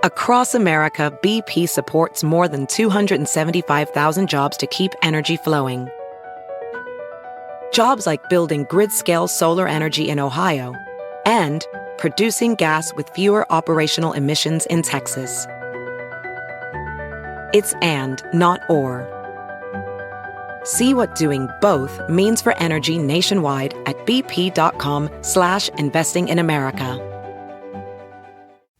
Across America, BP supports more than 275,000 jobs to keep energy flowing. Jobs like building grid-scale solar energy in Ohio and producing gas with fewer operational emissions in Texas. It's and, not or. See what doing both means for energy nationwide at bp.com/investing in America.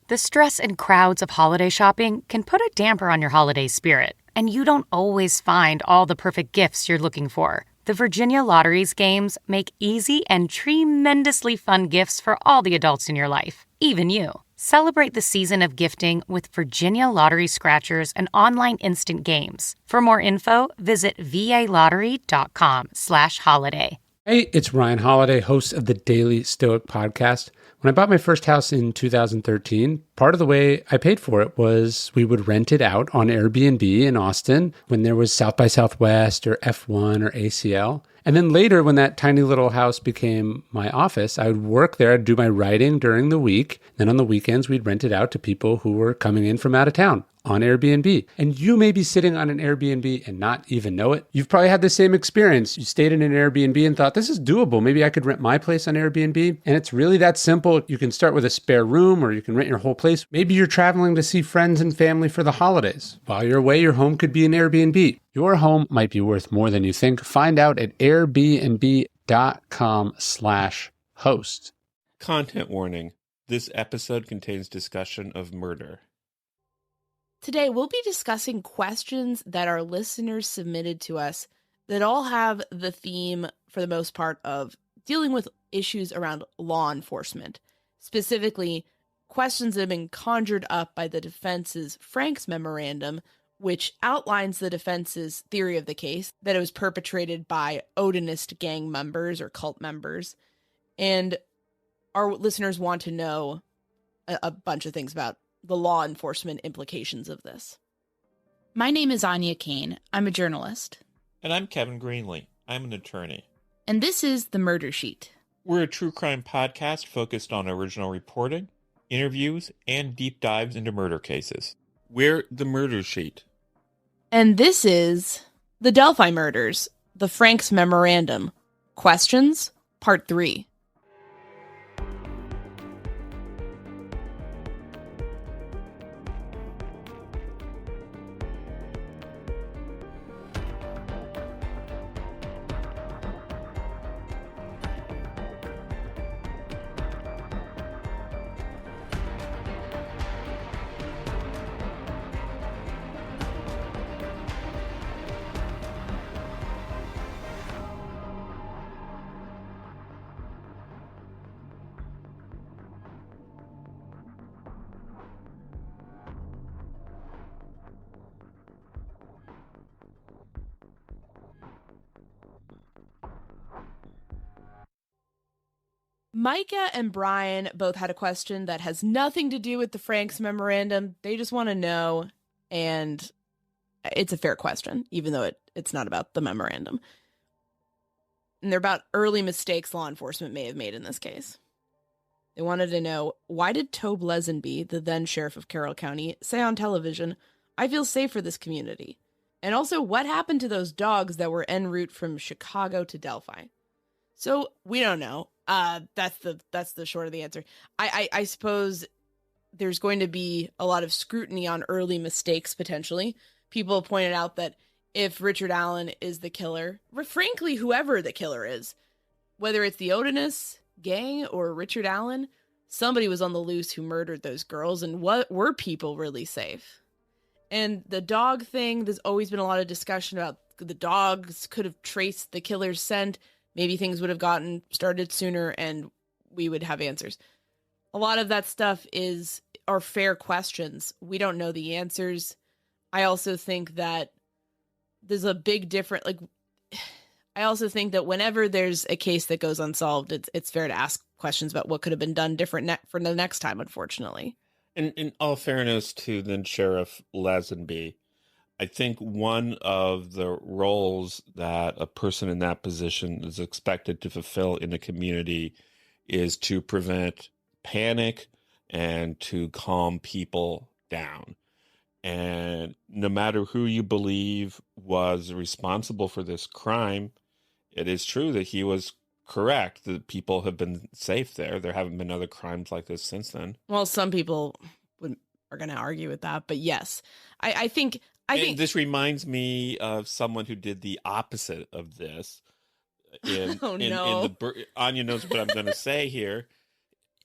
The stress and crowds of holiday shopping can put a damper on your holiday spirit, and you don't always find all the perfect gifts you're looking for. The Virginia Lottery's games make easy and tremendously fun gifts for all the adults in your life, even you. Celebrate the season of gifting with Virginia Lottery Scratchers and online instant games. For more info, visit valottery.com/holiday. Hey, it's Ryan Holiday, host of the Daily Stoic podcast. When I bought my first house in 2013, part of the way I paid for it was we would rent it out on Airbnb in Austin when there was South by Southwest or F1 or ACL. And then later, when that tiny little house became my office, I would work there. I'd do my writing during the week. Then on the weekends, we'd rent it out to people who were coming in from out of town on Airbnb. And you may be sitting on an Airbnb and not even know it. You've probably had the same experience. You stayed in an Airbnb and thought, this is doable. Maybe I could rent my place on Airbnb. And it's really that simple. You can start with a spare room or you can rent your whole place. Maybe you're traveling to see friends and family for the holidays. While you're away, your home could be an Airbnb. Your home might be worth more than you think. Find out at airbnb.com/host. Content warning. This episode contains discussion of murder. Today, we'll be discussing questions that our listeners submitted to us that all have the theme, for the most part, of dealing with issues around law enforcement. Specifically, questions that have been conjured up by the defense's Frank's Memorandum, which outlines the defense's theory of the case, that it was perpetrated by Odinist gang members or cult members. And our listeners want to know a bunch of things about the law enforcement implications of this. My name is Anya Kane. I'm a journalist. And I'm Kevin Greenlee. I'm an attorney. And this is The Murder Sheet. We're a true crime podcast focused on original reporting, interviews, and deep dives into murder cases. We're The Murder Sheet. And this is the Delphi murders, the Frank's Memorandum. Questions, Part 3. Micah and Brian both had a question that has nothing to do with the Frank's Memorandum. They just want to know, and it's a fair question, even though it's not about the memorandum. And they're about early mistakes law enforcement may have made in this case. They wanted to know, why did Tobe Lesenby, the then sheriff of Carroll County, say on television, "I feel safe for this community"? And also, what happened to those dogs that were en route from Chicago to Delphi? So we don't know. That's the short of the answer. I suppose there's going to be a lot of scrutiny on early mistakes, potentially. People have pointed out that if Richard Allen is the killer, or frankly, whoever the killer is, whether it's the Odinist gang or Richard Allen, somebody was on the loose who murdered those girls, and what were people really safe? And the dog thing, there's always been a lot of discussion about the dogs could have traced the killer's scent. Maybe things would have gotten started sooner and we would have answers. A lot of that stuff are fair questions. We don't know the answers. I also think that there's a big difference. I also think that whenever there's a case that goes unsolved, it's fair to ask questions about what could have been done different for the next time, unfortunately. And in all fairness to then Sheriff Lazenby, I think one of the roles that a person in that position is expected to fulfill in a community is to prevent panic and to calm people down. And no matter who you believe was responsible for this crime, it is true that he was correct. That people have been safe there. There haven't been other crimes like this since then. Well, some people are going to argue with that, but yes, I think this reminds me of someone who did the opposite of this. Anya knows what I'm going to say here.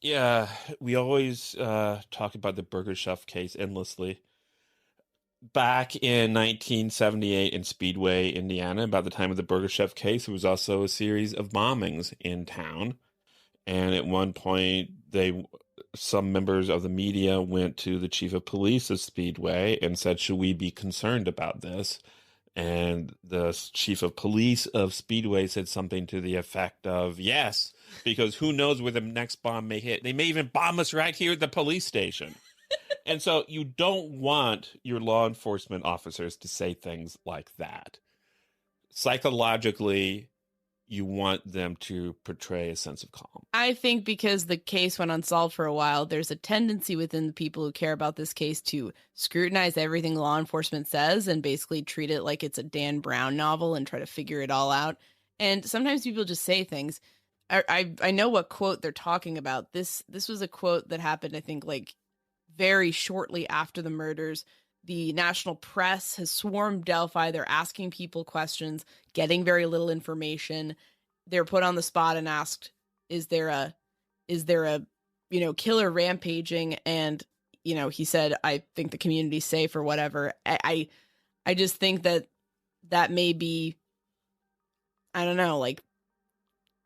Yeah, we always talk about the Burger Chef case endlessly. Back in 1978 in Speedway, Indiana, about the time of the Burger Chef case, there was also a series of bombings in town. And at one point, some members of the media went to the chief of police of Speedway and said, should we be concerned about this? And the chief of police of Speedway said something to the effect of, yes, because who knows where the next bomb may hit. They may even bomb us right here at the police station. And so you don't want your law enforcement officers to say things like that. Psychologically, you want them to portray a sense of calm. I think because the case went unsolved for a while, there's a tendency within the people who care about this case to scrutinize everything law enforcement says and basically treat it like it's a Dan Brown novel and try to figure it all out. And sometimes people just say things. I know what quote they're talking about. This was a quote that happened, I think, like very shortly after the murders. The national press has swarmed Delphi. They're asking people questions, getting very little information. They're put on the spot and asked, is there a killer rampaging? And, he said, I think the community's safe or whatever. I just think that may be, I don't know, like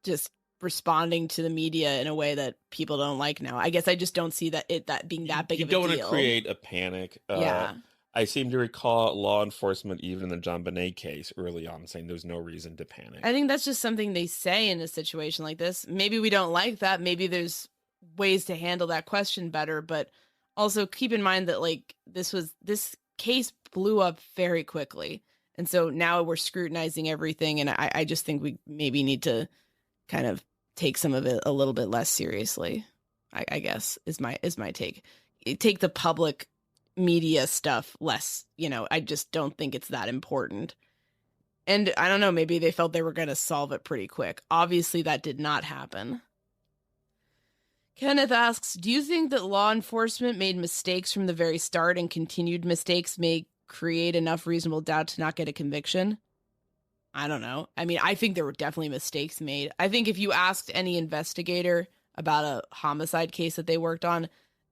just responding to the media in a way that people don't like now. I guess I just don't see that being that big of a deal. You don't want to create a panic. Yeah. I seem to recall law enforcement, even in the John Bonet case early on, saying there's no reason to panic. I think that's just something they say in a situation like this. Maybe we don't like that. Maybe there's ways to handle that question better. But also keep in mind that like this case blew up very quickly. And so now we're scrutinizing everything. And I just think we maybe need to kind of take some of it a little bit less seriously, I guess is my take. Take the public media stuff less, I just don't think it's that important. And I don't know, maybe they felt they were going to solve it pretty quick. Obviously that did not happen. Kenneth asks, do you think that law enforcement made mistakes from the very start and continued mistakes may create enough reasonable doubt to not get a conviction? I don't know. I mean, I think there were definitely mistakes made. I think if you asked any investigator about a homicide case that they worked on,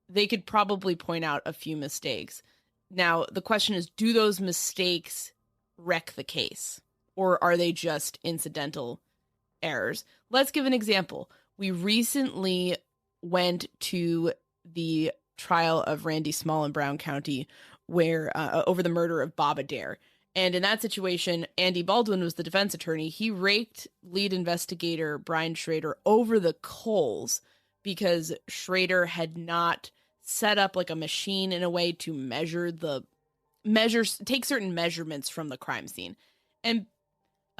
they could probably point out a few mistakes. Now, the question is, do those mistakes wreck the case? Or are they just incidental errors? Let's give an example. We recently went to the trial of Randy Small in Brown County where over the murder of Bob Adair. And in that situation, Andy Baldwin was the defense attorney. He raked lead investigator Brian Schrader over the coals because Schrader had not set up like a machine in a way to take certain measurements from the crime scene. And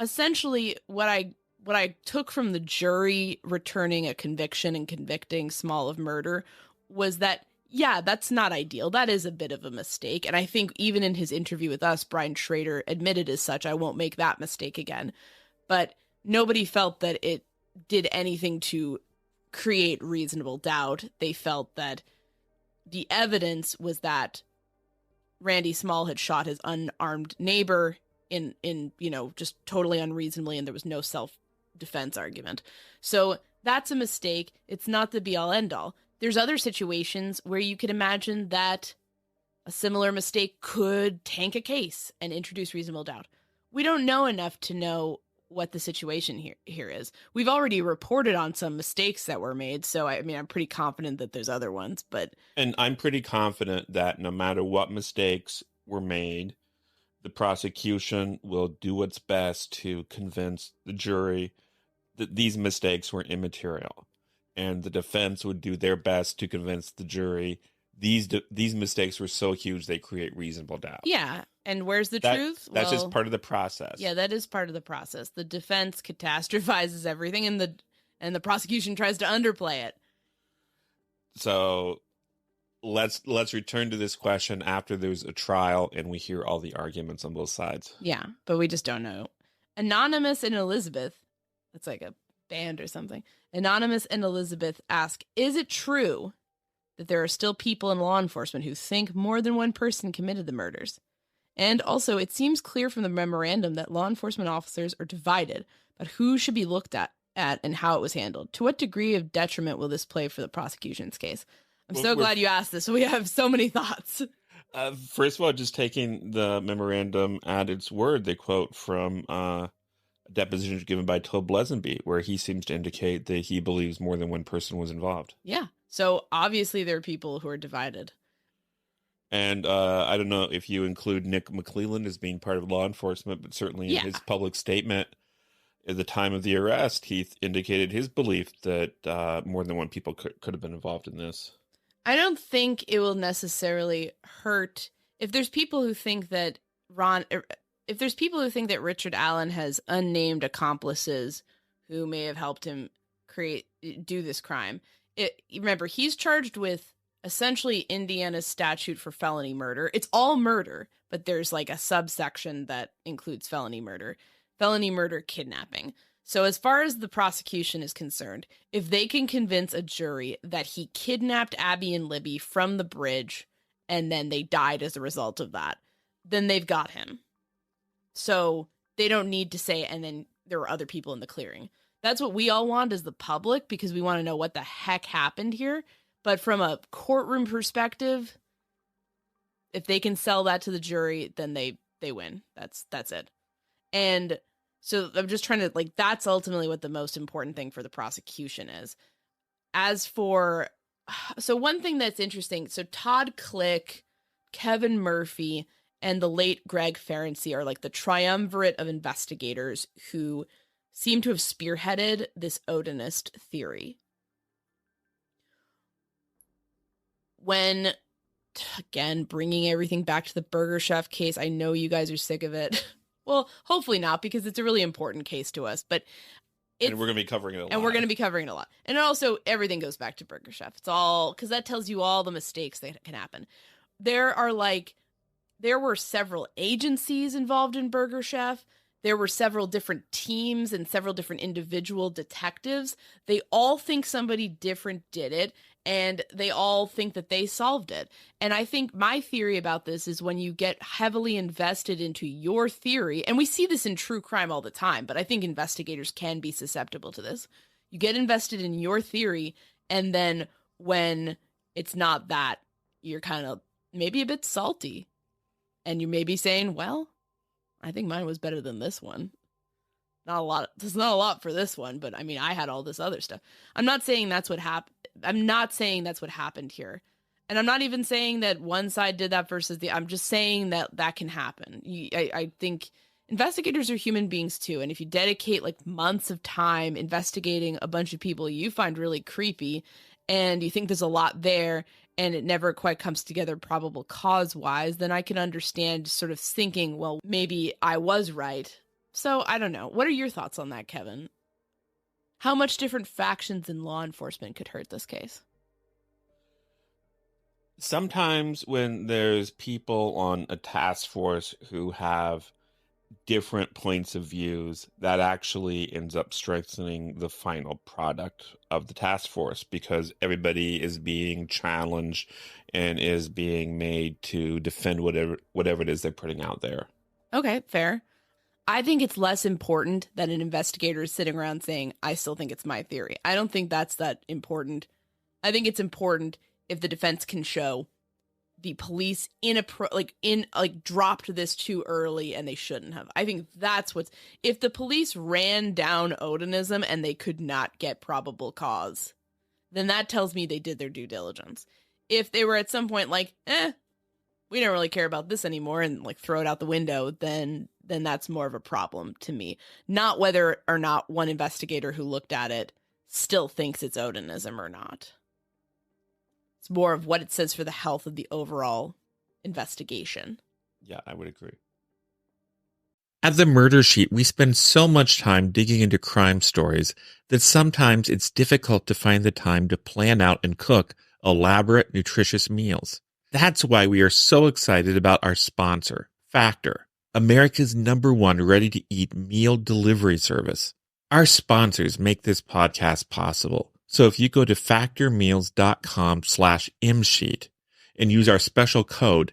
essentially what I took from the jury returning a conviction and convicting Small of murder was that, yeah, that's not ideal. That is a bit of a mistake. And I think even in his interview with us, Brian Schrader admitted as such, I won't make that mistake again. But nobody felt that it did anything to create reasonable doubt. They felt that the evidence was that Randy Small had shot his unarmed neighbor in just totally unreasonably, and there was no self-defense argument. So that's a mistake. It's not the be-all end-all. There's other situations where you could imagine that a similar mistake could tank a case and introduce reasonable doubt. We don't know enough to know what the situation here is. We've already reported on some mistakes that were made, so I mean, I'm pretty confident that there's other ones, And I'm pretty confident that no matter what mistakes were made, the prosecution will do its best to convince the jury that these mistakes were immaterial. And the defense would do their best to convince the jury these mistakes were so huge they create reasonable doubt. Yeah. And where's the truth? That's just part of the process. Yeah, that is part of the process. The defense catastrophizes everything and the prosecution tries to underplay it. So let's return to this question after there's a trial and we hear all the arguments on both sides. Yeah, but we just don't know. Anonymous and Elizabeth, that's like a band or something. Anonymous and Elizabeth ask, is it true that there are still people in law enforcement who think more than one person committed the murders? And also, it seems clear from the memorandum that law enforcement officers are divided about who should be looked at and how it was handled. To what degree of detriment will this play for the prosecution's case? I'm so glad you asked this. We have so many thoughts. First of all, just taking the memorandum at its word, they quote from a deposition given by Tob Lesenby, where he seems to indicate that he believes more than one person was involved. Yeah. So obviously there are people who are divided. And I don't know if you include Nick McClelland as being part of law enforcement, but certainly in his public statement at the time of the arrest, he indicated his belief that more than one people could have been involved in this. I don't think it will necessarily hurt if there's people who think that Richard Allen has unnamed accomplices who may have helped him do this crime. Remember, he's charged with essentially Indiana's statute for felony murder. It's all murder, but there's like a subsection that includes felony murder kidnapping. So as far as the prosecution is concerned, if they can convince a jury that he kidnapped Abby and Libby from the bridge and then they died as a result of that, then they've got him. So they don't need to say, and then there were other people in the clearing. That's what we all want as the public, because we want to know what the heck happened here. But from a courtroom perspective, if they can sell that to the jury, then they win. That's it. And so I'm just trying to, that's ultimately what the most important thing for the prosecution is. So one thing that's interesting, so Todd Click, Kevin Murphy, and the late Greg Ferenczi are like the triumvirate of investigators who seem to have spearheaded this Odinist theory. When, again, bringing everything back to the Burger Chef case, I know you guys are sick of it. Well, hopefully not, because it's a really important case to us. But and we're going to be covering it a lot. And we're going to be covering it a lot. And also, everything goes back to Burger Chef. It's all, because that tells you all the mistakes that can happen. There were several agencies involved in Burger Chef. There were several different teams and several different individual detectives. They all think somebody different did it, and they all think that they solved it. And I think my theory about this is when you get heavily invested into your theory, and we see this in true crime all the time, but I think investigators can be susceptible to this. You get invested in your theory, and then when it's not that, you're kind of maybe a bit salty. And you may be saying, well, I think mine was better than this one. Not a lot. There's not a lot for this one, but I mean, I had all this other stuff. I'm not saying that's what happened. I'm not saying that's what happened here. And I'm not even saying that one side did that versus the, I'm just saying that can happen. I think investigators are human beings too. And if you dedicate months of time investigating a bunch of people you find really creepy and you think there's a lot there and it never quite comes together probable cause-wise, then I can understand sort of thinking, well, maybe I was right. So I don't know. What are your thoughts on that, Kevin? How much different factions in law enforcement could hurt this case? Sometimes when there's people on a task force who have different points of views, that actually ends up strengthening the final product of the task force, because everybody is being challenged and is being made to defend whatever it is they're putting out there. Okay, fair. I think it's less important that an investigator is sitting around saying, I still think it's my theory. I don't think that's that important. I think it's important if the defense can show the police dropped this too early and they shouldn't have. I think that's if the police ran down Odinism and they could not get probable cause, then that tells me they did their due diligence. If they were at some point we don't really care about this anymore and throw it out the window, then that's more of a problem to me. Not whether or not one investigator who looked at it still thinks it's Odinism or not. It's more of what it says for the health of the overall investigation. Yeah, I would agree. At the Murder Sheet, we spend so much time digging into crime stories that sometimes it's difficult to find the time to plan out and cook elaborate, nutritious meals. That's why we are so excited about our sponsor, Factor, America's #1 ready-to-eat meal delivery service. Our sponsors make this podcast possible. So if you go to factormeals.com/imsheet and use our special code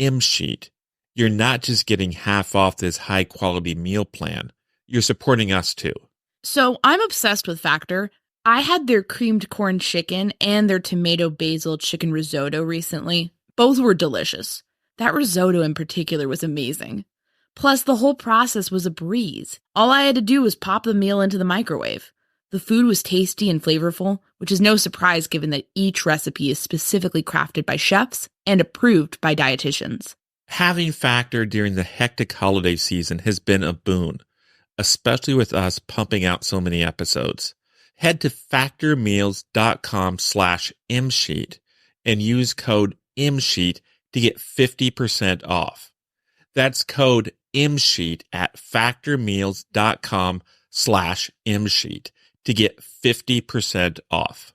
imsheet, you're not just getting half off this high-quality meal plan. You're supporting us too. So I'm obsessed with Factor. I had their creamed corn chicken and their tomato basil chicken risotto recently. Both were delicious. That risotto in particular was amazing. Plus, the whole process was a breeze. All I had to do was pop the meal into the microwave. The food was tasty and flavorful, which is no surprise given that each recipe is specifically crafted by chefs and approved by dietitians. Having Factor during the hectic holiday season has been a boon, especially with us pumping out so many episodes. Head to factormeals.com/imsheet and use code imsheet to get 50% off. That's code imsheet at factormeals.com/imsheet to get 50% off.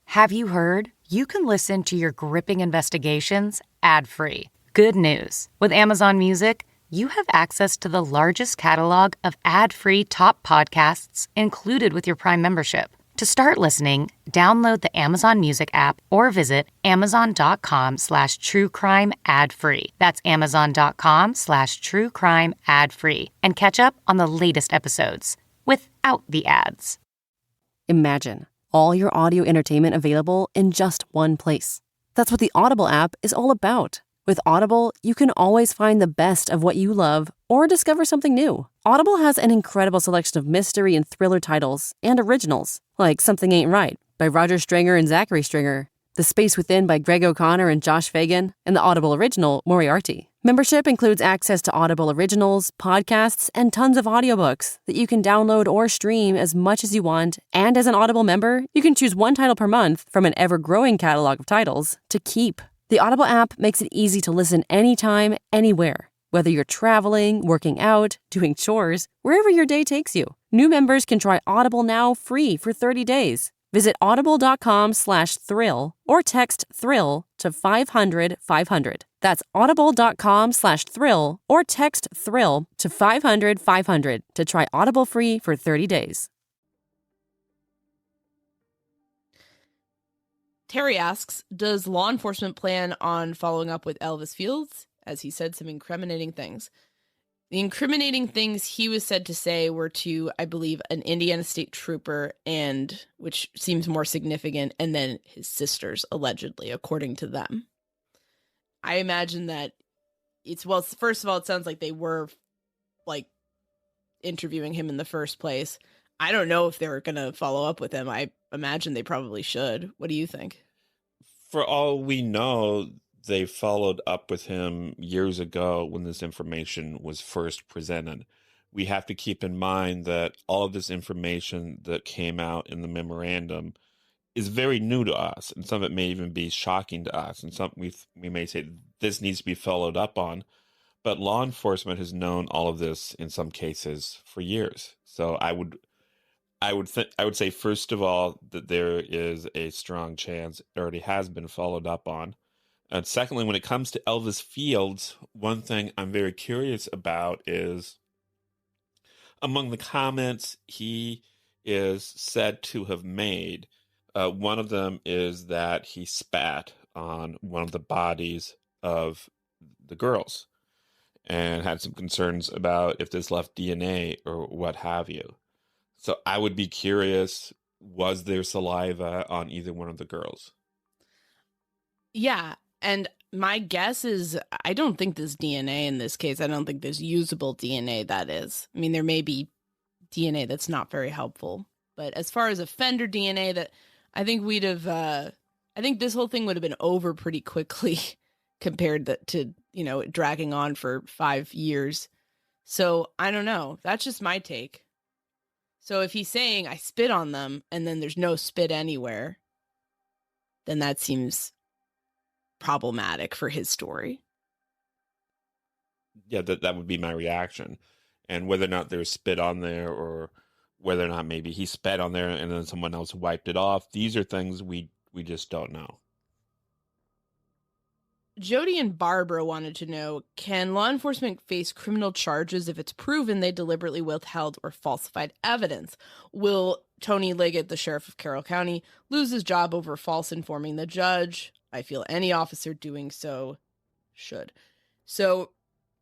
Have you heard? You can listen to your gripping investigations ad-free. Good news. With Amazon Music, you have access to the largest catalog of ad-free top podcasts included with your Prime membership. To start listening, download the Amazon Music app or visit amazon.com/truecrime ad-free. That's amazon.com/truecrime ad-free and catch up on the latest episodes without the ads. Imagine all your audio entertainment available in just one place. That's what the Audible app is all about. With Audible, you can always find the best of what you love or discover something new. Audible has an incredible selection of mystery and thriller titles and originals, like Something Ain't Right by Roger Stringer and Zachary Stringer, The Space Within by Greg O'Connor and Josh Fagan, and the Audible original Moriarty. Membership includes access to Audible originals, podcasts, and tons of audiobooks that you can download or stream as much as you want. And as an Audible member, you can choose one title per month from an ever-growing catalog of titles to keep. The Audible app makes it easy to listen anytime, anywhere. Whether you're traveling, working out, doing chores, wherever your day takes you. New members can try Audible now free for 30 days. Visit audible.com/thrill or text thrill to 500-500. That's audible.com/thrill or text thrill to 500-500 to try Audible free for 30 days. Terry asks, does law enforcement plan on following up with Elvis Fields? As he said some incriminating things. The incriminating things he was said to say were to, I believe, an Indiana State Trooper, and which seems more significant, and then his sisters, allegedly, according to them. I imagine that first of all, it sounds like they were, interviewing him in the first place. I don't know if they're going to follow up with him. I imagine they probably should. What do you think? For all we know, they followed up with him years ago when this information was first presented. We have to keep in mind that all of this information that came out in the memorandum is very new to us, and some of it may even be shocking to us, and some we may say this needs to be followed up on. But law enforcement has known all of this in some cases for years. So I would say, first of all, that there is a strong chance it already has been followed up on. And secondly, when it comes to Elvis Fields, one thing I'm very curious about is among the comments he is said to have made, one of them is that he spat on one of the bodies of the girls and had some concerns about if this left DNA or what have you. So I would be curious, was there saliva on either one of the girls? Yeah, and my guess is I don't think there's DNA in this case. I don't think there's usable DNA, that is. I mean, there may be DNA that's not very helpful. But as far as offender DNA, that I think I think this whole thing would have been over pretty quickly compared to dragging on for 5 years. So I don't know. That's just my take. So if he's saying I spit on them and then there's no spit anywhere, then that seems problematic for his story. Yeah, that would be my reaction. And whether or not there's spit on there or whether or not maybe he spat on there and then someone else wiped it off, these are things we just don't know. Jody and Barbara wanted to know, can law enforcement face criminal charges if it's proven they deliberately withheld or falsified evidence? Will Tony Liggett, the sheriff of Carroll County, lose his job over false informing the judge? I feel any officer doing so should. So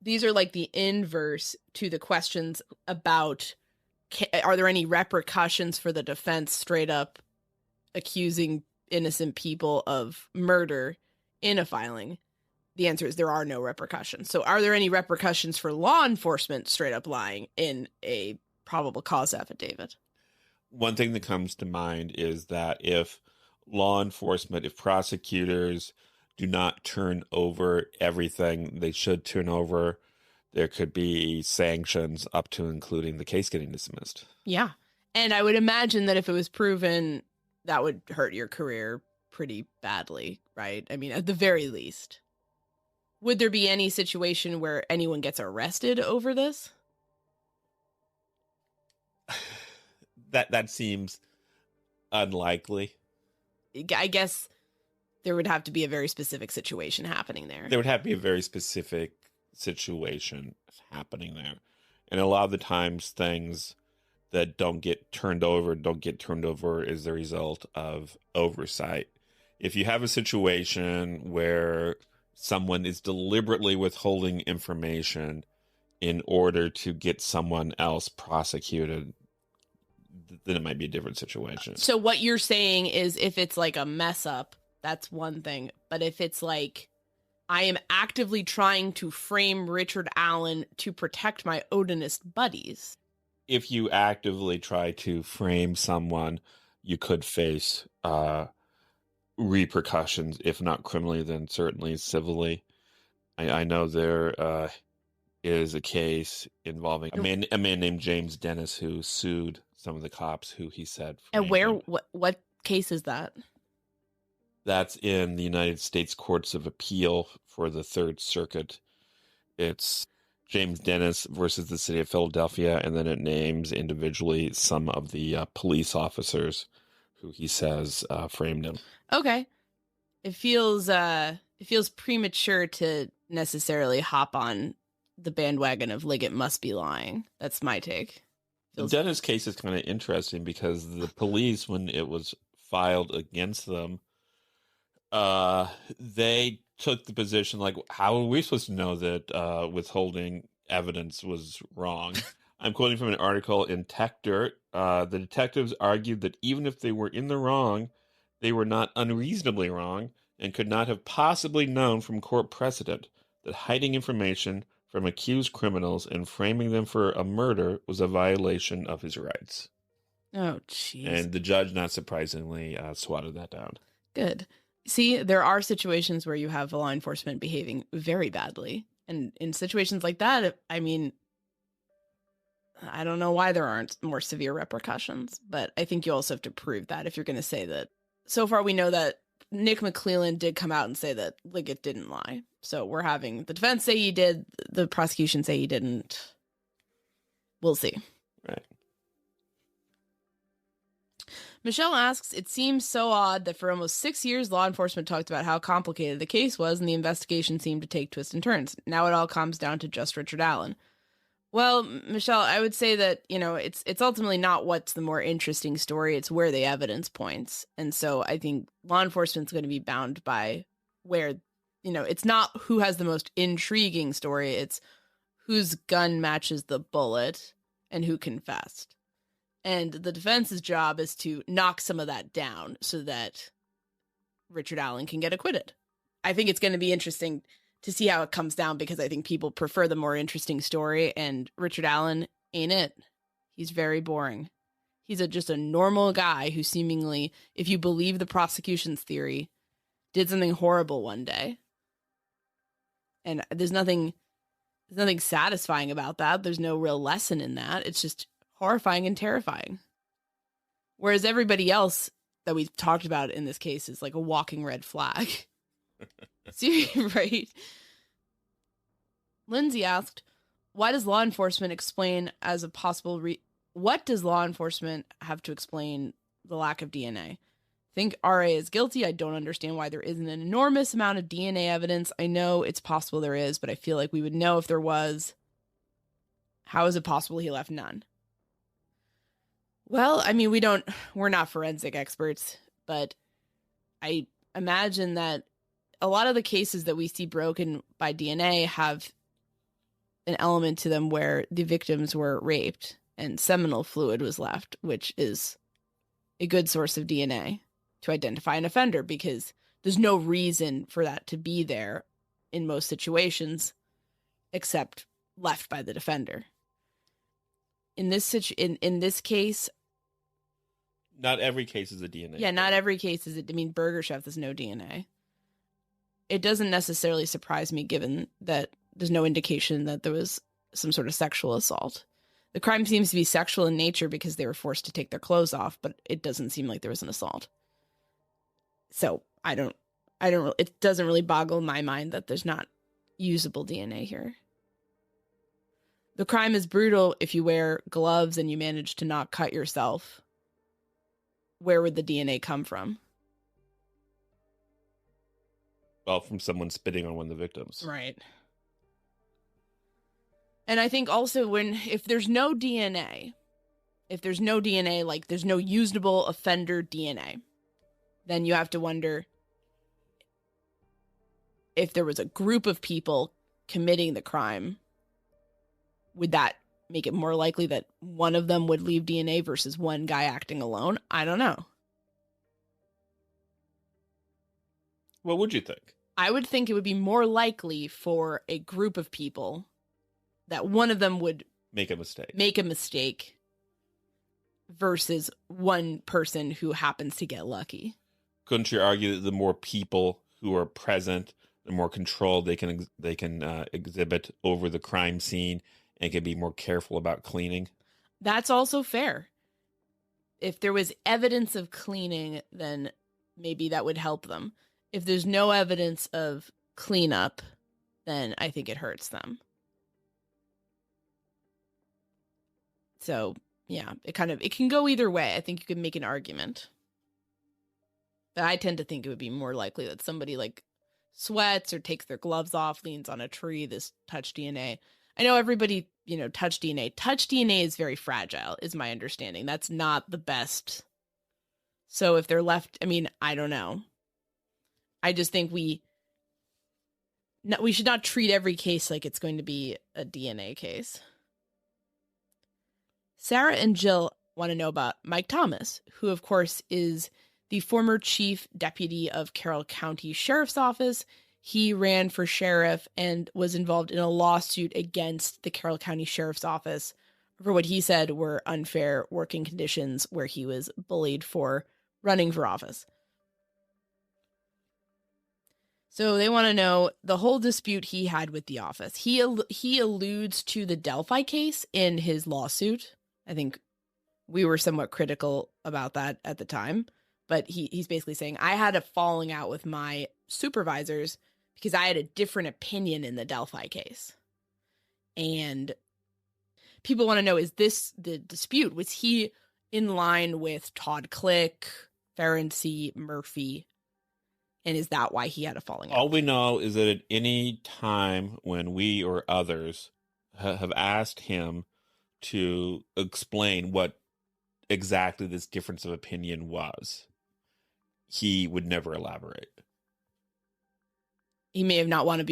these are like the inverse to the questions about, are there any repercussions for the defense straight up accusing innocent people of murder in a filing? The answer is there are no repercussions. So are there any repercussions for law enforcement straight up lying in a probable cause affidavit? One thing that comes to mind is that if law enforcement, if prosecutors do not turn over everything they should turn over, there could be sanctions up to including the case getting dismissed. Yeah. And I would imagine that if it was proven, that would hurt your career pretty badly, right? I mean, at the very least. Would there be any situation where anyone gets arrested over this? That seems unlikely. I guess there would have to be a very specific situation happening there. There would have to be a very specific situation happening there. And a lot of the times things that don't get turned over as a result of oversight. If you have a situation where someone is deliberately withholding information in order to get someone else prosecuted, then it might be a different situation. So what you're saying is if it's like a mess up, that's one thing. But if it's like, I am actively trying to frame Richard Allen to protect my Odinist buddies. If you actively try to frame someone, you could face repercussions, if not criminally, then certainly civilly. I know there is a case involving a man named James Dennis who sued some of the cops who he said. And where? What case is that? That's in the United States Courts of Appeal for the Third Circuit. It's James Dennis versus the city of Philadelphia, and then it names individually some of the police officers who he says framed him. Okay. It feels premature to necessarily hop on the bandwagon of Liggett must be lying. That's my take. The Dennis case is kind of interesting because the police, when it was filed against them, they took the position like, how are we supposed to know that withholding evidence was wrong? I'm quoting from an article in Tech Dirt. The detectives argued that even if they were in the wrong, they were not unreasonably wrong and could not have possibly known from court precedent that hiding information from accused criminals and framing them for a murder was a violation of his rights. Oh, jeez. And the judge, not surprisingly, swatted that down. Good. See, there are situations where you have law enforcement behaving very badly. And in situations like that, I mean, I don't know why there aren't more severe repercussions, but I think you also have to prove that if you're going to say that. So far, we know that Nick McClellan did come out and say that Liggett didn't lie. So we're having the defense say he did, the prosecution say he didn't. We'll see. Right. Michelle asks, it seems so odd that for almost 6 years, law enforcement talked about how complicated the case was and the investigation seemed to take twists and turns. Now it all comes down to just Richard Allen. Well, Michelle, I would say that, it's ultimately not what's the more interesting story. It's where the evidence points. And so I think law enforcement's going to be bound by where, it's not who has the most intriguing story. It's whose gun matches the bullet and who confessed. And the defense's job is to knock some of that down so that Richard Allen can get acquitted. I think it's going to be interesting to see how it comes down because I think people prefer the more interesting story, and Richard Allen ain't it. He's very boring. He's just a normal guy who seemingly, if you believe the prosecution's theory, did something horrible one day. And there's nothing satisfying about that. There's no real lesson in that. It's just horrifying and terrifying. Whereas everybody else that we've talked about in this case is like a walking red flag. See, right? Lindsay asked, why does law enforcement explain as a possible what does law enforcement have to explain the lack of DNA? think RA is guilty. I don't understand why there isn't an enormous amount of DNA evidence. I know it's possible there is, but I feel like we would know if there was. How is it possible he left none? Well, I mean, we're not forensic experts, but I imagine that a lot of the cases that we see broken by DNA have an element to them where the victims were raped and seminal fluid was left, which is a good source of DNA to identify an offender, because there's no reason for that to be there in most situations except left by the defender. In this case, not every case is a DNA. Yeah, not every case is it. I mean, Burger Chef, there's no DNA. It doesn't necessarily surprise me, given that there's no indication that there was some sort of sexual assault. The crime seems to be sexual in nature because they were forced to take their clothes off, but it doesn't seem like there was an assault. So it doesn't really boggle my mind that there's not usable DNA here. The crime is brutal if you wear gloves and you manage to not cut yourself. Where would the DNA come from? Well, from someone spitting on one of the victims. Right. And I think also if there's no DNA, like there's no usable offender DNA, then you have to wonder if there was a group of people committing the crime, would that make it more likely that one of them would leave DNA versus one guy acting alone? I don't know. What would you think? I would think it would be more likely for a group of people that one of them would make a mistake versus one person who happens to get lucky. Couldn't you argue that the more people who are present, the more control they can exhibit over the crime scene and can be more careful about cleaning? That's also fair. If there was evidence of cleaning, then maybe that would help them. If there's no evidence of cleanup, then I think it hurts them. So, yeah, it can go either way. I think you can make an argument. But I tend to think it would be more likely that somebody like sweats or takes their gloves off, leans on a tree, this touch DNA. I know everybody, touch DNA. Touch DNA is very fragile, is my understanding. That's not the best. So if they're left, I don't know. I just think we should not treat every case like it's going to be a DNA case. Sarah and Jill want to know about Mike Thomas, who, of course, is the former chief deputy of Carroll County Sheriff's Office. He ran for sheriff and was involved in a lawsuit against the Carroll County Sheriff's Office for what he said were unfair working conditions, where he was bullied for running for office. So they want to know the whole dispute he had with the office. He alludes to the Delphi case in his lawsuit. I think we were somewhat critical about that at the time, but he's basically saying, I had a falling out with my supervisors because I had a different opinion in the Delphi case. And people want to know, is this the dispute? Was he in line with Todd Click, Ferenczi, Murphy? And is that why he had a falling out? All we know is that at any time when we or others have asked him to explain what exactly this difference of opinion was, he would never elaborate. He may have not wanted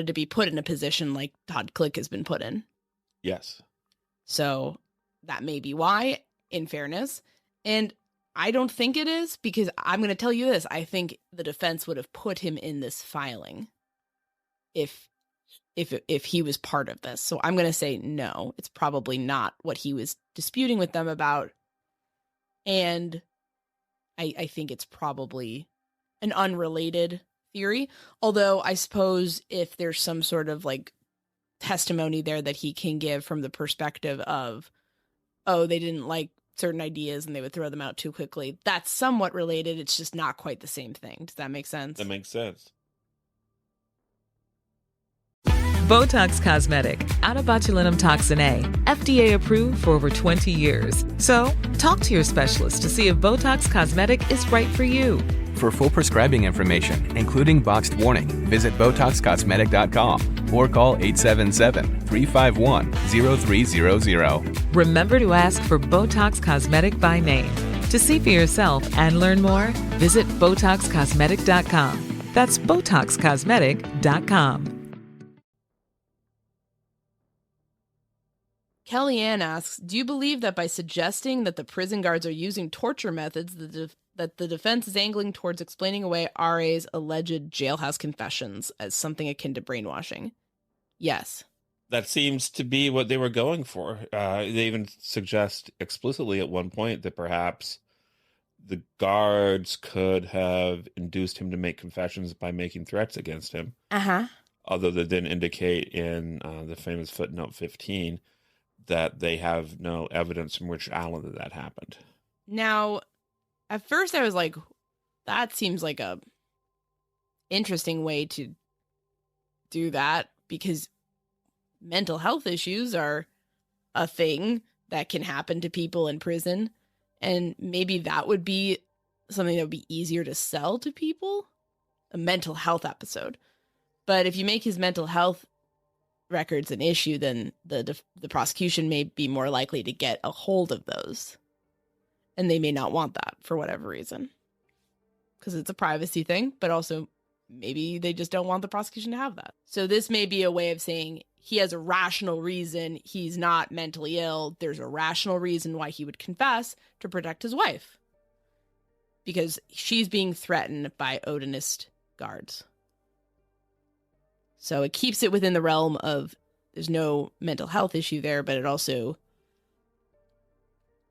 to be put in a position like Todd Click has been put in. Yes. So that may be why, in fairness. And I don't think it is, because I'm going to tell you this. I think the defense would have put him in this filing if he was part of this. So I'm going to say no, it's probably not what he was disputing with them about. And I think it's probably an unrelated theory. Although I suppose if there's some sort of like testimony there that he can give from the perspective of, oh, they didn't like certain ideas and they would throw them out too quickly, that's somewhat related. It's just not quite the same thing. Does that make sense? That makes sense. Botox Cosmetic, out of botulinum toxin A, FDA approved for over 20 years. So, talk to your specialist to see if Botox Cosmetic is right for you. For full prescribing information, including boxed warning, visit BotoxCosmetic.com or call 877-351-0300. Remember to ask for Botox Cosmetic by name. To see for yourself and learn more, visit BotoxCosmetic.com. That's BotoxCosmetic.com. Kellyanne asks, do you believe that by suggesting that the prison guards are using torture methods, that the defense is angling towards explaining away RA's alleged jailhouse confessions as something akin to brainwashing? Yes. That seems to be what they were going for. They even suggest explicitly at one point that perhaps the guards could have induced him to make confessions by making threats against him. Uh-huh. Although they then indicate in the famous footnote 15 that they have no evidence from Richard Allen that happened. Now, at first I was like, that seems like a interesting way to do that, because mental health issues are a thing that can happen to people in prison. And maybe that would be something that would be easier to sell to people, a mental health episode. But if you make his mental health records an issue, then the prosecution may be more likely to get a hold of those. And they may not want that for whatever reason. Because it's a privacy thing, but also maybe they just don't want the prosecution to have that. So this may be a way of saying he has a rational reason. He's not mentally ill. There's a rational reason why he would confess to protect his wife. Because she's being threatened by Odinist guards. So it keeps it within the realm of there's no mental health issue there, but it also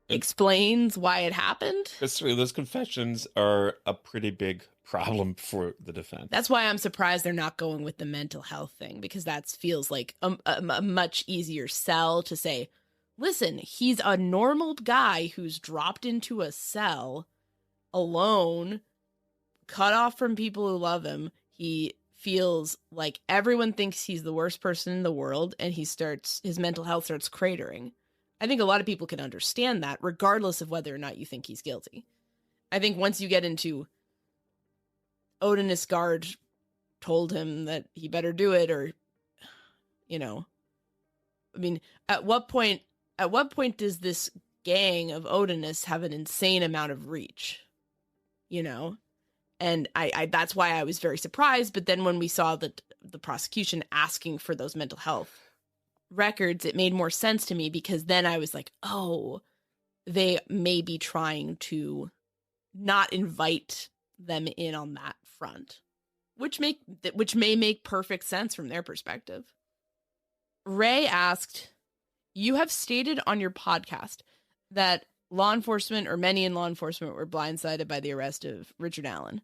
explains why it happened. Those confessions are a pretty big problem for the defense. That's why I'm surprised they're not going with the mental health thing, because that feels like a much easier sell to say, listen, he's a normal guy who's dropped into a cell alone, cut off from people who love him. He feels like everyone thinks he's the worst person in the world, and his mental health starts cratering. I think a lot of people can understand that, regardless of whether or not you think he's guilty. I think once you get into Odinist guard told him that he better do it, or, I mean, at what point does this gang of Odinists have an insane amount of reach? And I that's why I was very surprised. But then when we saw the prosecution asking for those mental health records, it made more sense to me, because then I was like, oh, they may be trying to not invite them in on that front, which may make perfect sense from their perspective. Ray asked, you have stated on your podcast that law enforcement, or many in law enforcement, were blindsided by the arrest of Richard Allen.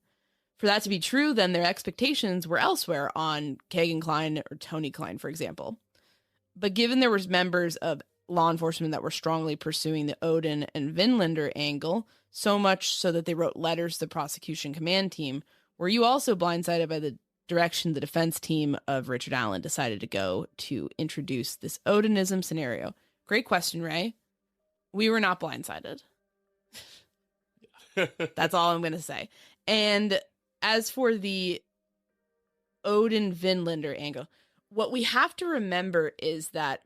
For that to be true, then their expectations were elsewhere on Kagan Klein or Tony Klein, for example. But given there was members of law enforcement that were strongly pursuing the Odin and Vinlander angle, so much so that they wrote letters to the prosecution command team, were you also blindsided by the direction the defense team of Richard Allen decided to go to introduce this Odinism scenario? Great question, Ray. We were not blindsided. That's all I'm going to say. And as for the Odin Vinlander angle, what we have to remember is that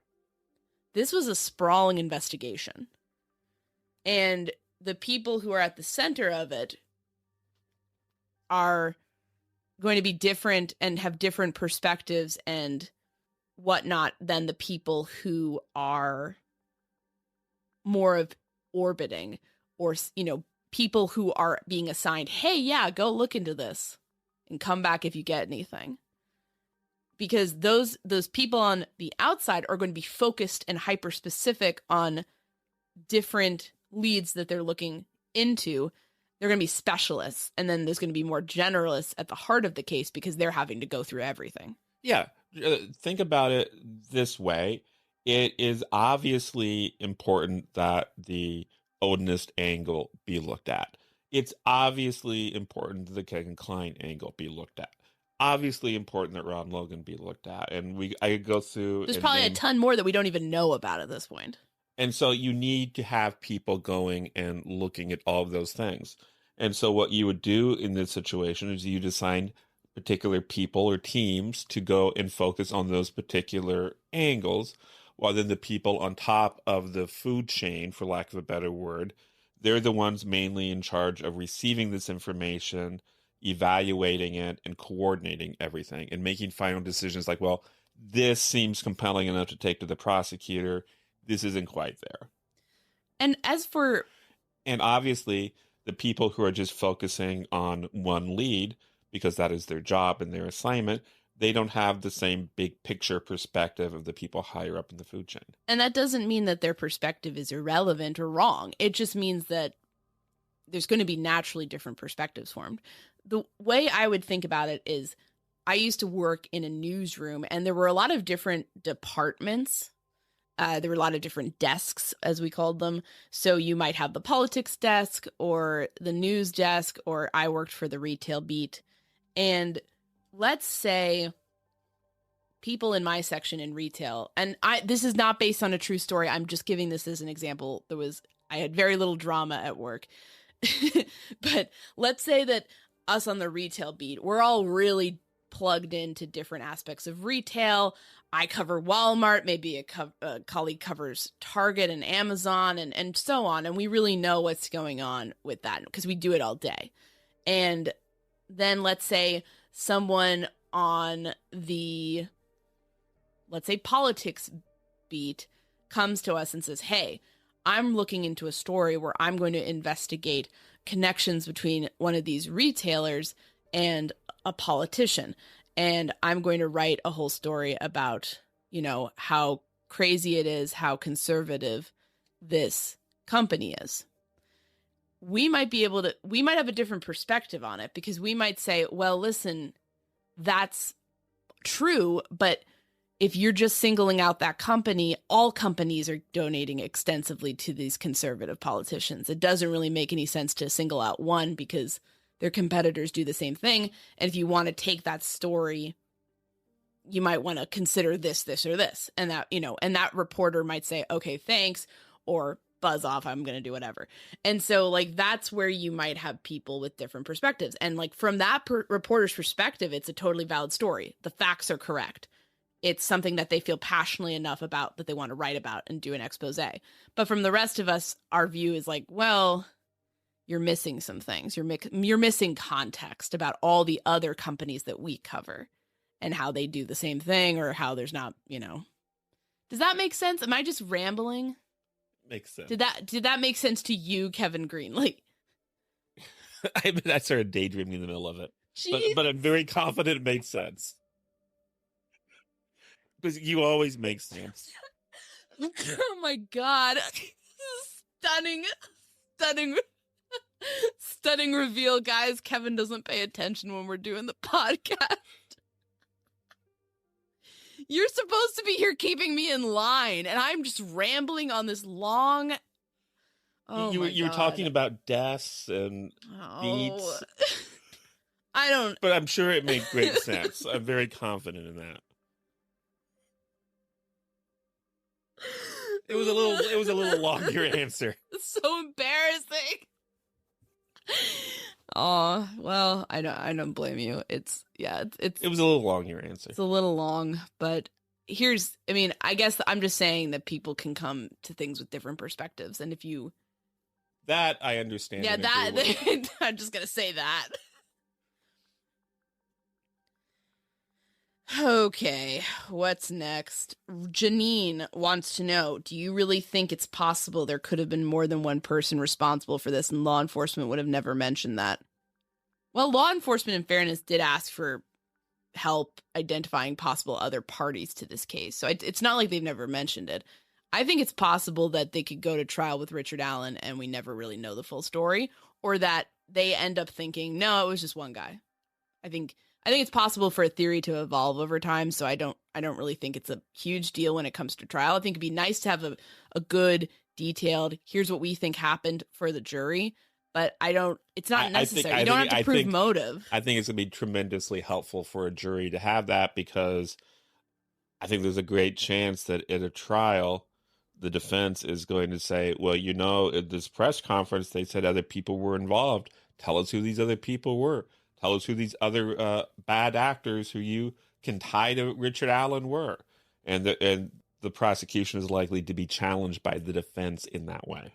this was a sprawling investigation. And the people who are at the center of it are going to be different and have different perspectives and whatnot than the people who are more of orbiting, or, people who are being assigned, hey, yeah, go look into this and come back if you get anything. Because those people on the outside are going to be focused and hyper specific on different leads that they're looking into. They're going to be specialists, and then there's going to be more generalists at the heart of the case, because they're having to go through everything. Yeah, think about it this way. It is obviously important that the Odinist angle be looked at. It's obviously important that the Kagan Klein angle be looked at. obviously important that Ron Logan be looked at. And I could go through. There's probably a ton more that we don't even know about at this point. And so you need to have people going and looking at all of those things. And so what you would do in this situation is you'd assign particular people or teams to go and focus on those particular angles, while then the people on top of the food chain, for lack of a better word, they're the ones mainly in charge of receiving this information, evaluating it, and coordinating everything and making final decisions like, well, this seems compelling enough to take to the prosecutor. This isn't quite there. And and obviously the people who are just focusing on one lead, because that is their job and their assignment, they don't have the same big picture perspective of the people higher up in the food chain. And that doesn't mean that their perspective is irrelevant or wrong. It just means that there's going to be naturally different perspectives formed. The way I would think about it is I used to work in a newsroom, and there were a lot of different departments. There were a lot of different desks, as we called them. So you might have the politics desk or the news desk, or I worked for the retail beat. And let's say people in my section in retail, and this is not based on a true story. I'm just giving this as an example. I had very little drama at work. But let's say that us on the retail beat, we're all really plugged into different aspects of retail. I cover Walmart, maybe a colleague covers Target and Amazon and so on. And we really know what's going on with that because we do it all day. And then let's say someone on the, let's say, politics beat comes to us and says, hey, I'm looking into a story where I'm going to investigate connections between one of these retailers and a politician. And I'm going to write a whole story about, how crazy it is, how conservative this company is. We might have a different perspective on it because we might say, well, listen, that's true, but if you're just singling out that company, all companies are donating extensively to these conservative politicians. It doesn't really make any sense to single out one because their competitors do the same thing. And if you want to take that story, you might want to consider this, or this. And that, and that reporter might say, okay, thanks, or buzz off, I'm going to do whatever. And so that's where you might have people with different perspectives. And from that reporter's perspective, it's a totally valid story. The facts are correct. It's something that they feel passionately enough about that they want to write about and do an expose. But from the rest of us, our view is well, you're missing some things. You're missing context about all the other companies that we cover and how they do the same thing or how there's not, Does that make sense? Am I just rambling? Makes sense. Did that make sense to you, Kevin Green? I started daydreaming in the middle of it. But I'm very confident it made sense. Because you always make sense. Oh my God. Stunning reveal, guys. Kevin doesn't pay attention when we're doing the podcast. You're supposed to be here keeping me in line, and I'm just rambling on this long. Oh, you were talking about desks and beats. I don't. But I'm sure it made great sense. I'm very confident in that. It was a little long, your answer. It's so embarrassing. Oh, well, I don't blame you. It was a little long, your answer. It's a little long, but I guess I'm just saying that people can come to things with different perspectives. And if you... That I understand. Yeah, I'm just going to say that. Okay, what's next? Janine wants to know, do you really think it's possible there could have been more than one person responsible for this and law enforcement would have never mentioned that? Well, law enforcement, in fairness, did ask for help identifying possible other parties to this case. So it's not like they've never mentioned it. I think it's possible that they could go to trial with Richard Allen and we never really know the full story, or that they end up thinking, no, it was just one guy. I think it's possible for a theory to evolve over time, so I don't really think it's a huge deal when it comes to trial. I think it'd be nice to have a good, detailed, here's what we think happened for the jury, but it's not necessary. You don't have to prove motive. I think it's going to be tremendously helpful for a jury to have that, because I think there's a great chance that at a trial, the defense is going to say, well, at this press conference, they said other people were involved. Tell us who these other people were. Tell us who these other bad actors who you can tie to Richard Allen were. And the prosecution is likely to be challenged by the defense in that way.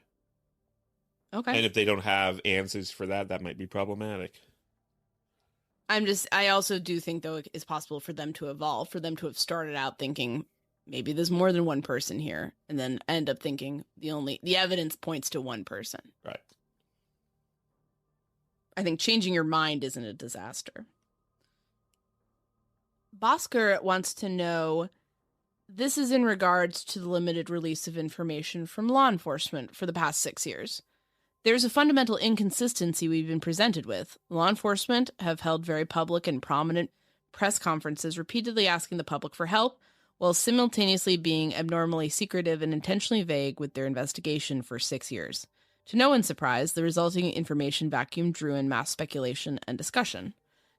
Okay. And if they don't have answers for that, that might be problematic. I also do think, though, it's possible for them to evolve, for them to have started out thinking maybe there's more than one person here, and then end up thinking the evidence points to one person. Right. I think changing your mind isn't a disaster. Bosker wants to know, this is in regards to the limited release of information from law enforcement for the past 6 years. There's a fundamental inconsistency we've been presented with. Law enforcement have held very public and prominent press conferences repeatedly asking the public for help, while simultaneously being abnormally secretive and intentionally vague with their investigation for 6 years. To no one's surprise, the resulting information vacuum drew in mass speculation and discussion.